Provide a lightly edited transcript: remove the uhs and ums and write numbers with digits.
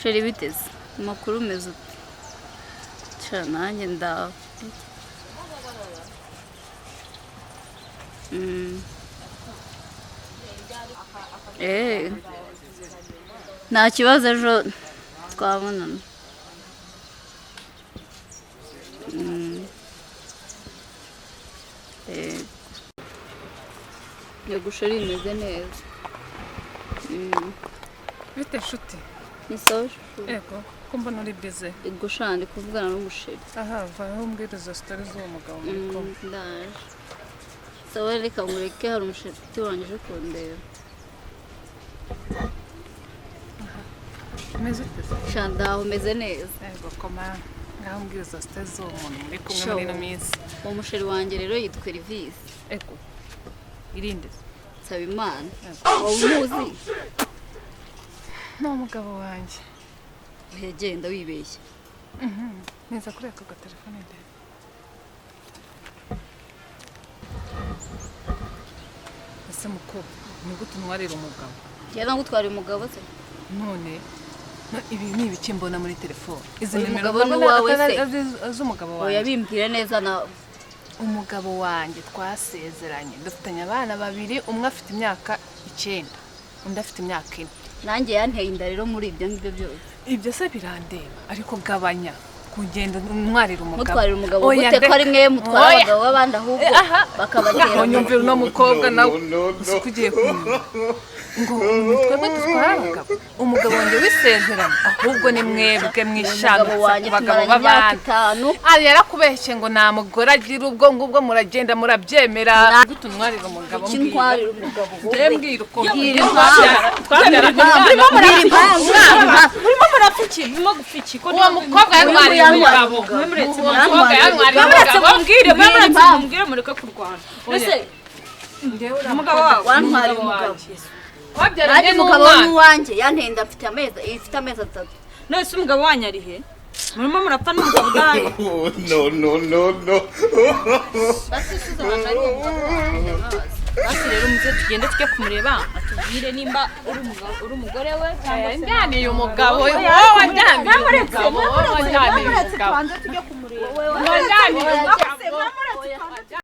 sheri biteze amakuru meza cyane nanjye ndaho nta kibazo ejo twabonana yego sheri imeze neza bite nshuti ni sawa yego ko mbona uri bize yego shandi kuvugana n'umusheri aha vaho umbwiriza story z'uwo mugabo muri kumwe ndaje sawa reka ngureke hari umusheri wanjye uje kundeba umeze ute shandaho umeze neza yego koma ngaho umbwiriza story z'uwo muntu muri kumwe muri ino minsi uwo musheri wanjye rero yitwa Elvis yego irinde Nsabimana umuzi ni umugabo wanjye uhegenda wibeshye neza kuri ako gatelefone ndende ese mukobwa ni gute untwarira umugabo yari ngutwara umugabo se none ibi ni ibiki mbona muri telefone izi nimero n'uwawe se z'umugabo wanjye oya bimbwire neza nawe umugabo wanjye twasezeranye dufitanye abana babiri umwe afite imyaka 9 undi afite imyaka 4 nanjye yanteye inda rero muri ibyo ngibyo byose ibyo se birandeba ariko gabanya kugenda ntwarira umugabo mutwarira umugabo gute ko ari mwe mutwara abagabo babandi ahubwo bakabatera nyumvira no mukobwa nawe usukugiye kumva ngo twebwe dutwara abagabo umugabo wanjye wisezeranye ahubwo ni mwebwe mwishaka abagabo b'abandi yarakubeshye ngo nta mugore agira ubwo ngubwo muragenda murabyemera gute untwarira umugabo ntwarira umugabo mbwira uko urimo murapfiki urimo gupfiki ko uwo mukobwa yantwariye umugabo umukobwa yantwariye umugabo mbwire mureke kurwana ese umugabo wantwariye umugabo wabyaranye n'umugabo n'uwanjye yantenda afite amezi 3 none se umugabo wanyu ari he murimo murapfa n'umugabo udahari no basi rero muze tugende tujye kumureba atubwire nimba uri umugore we yanjyaniye umugabo wowe wanjyaniye umugabo wowe wanjyaniye umugabo tujye kumureba wanjyaniye umugabo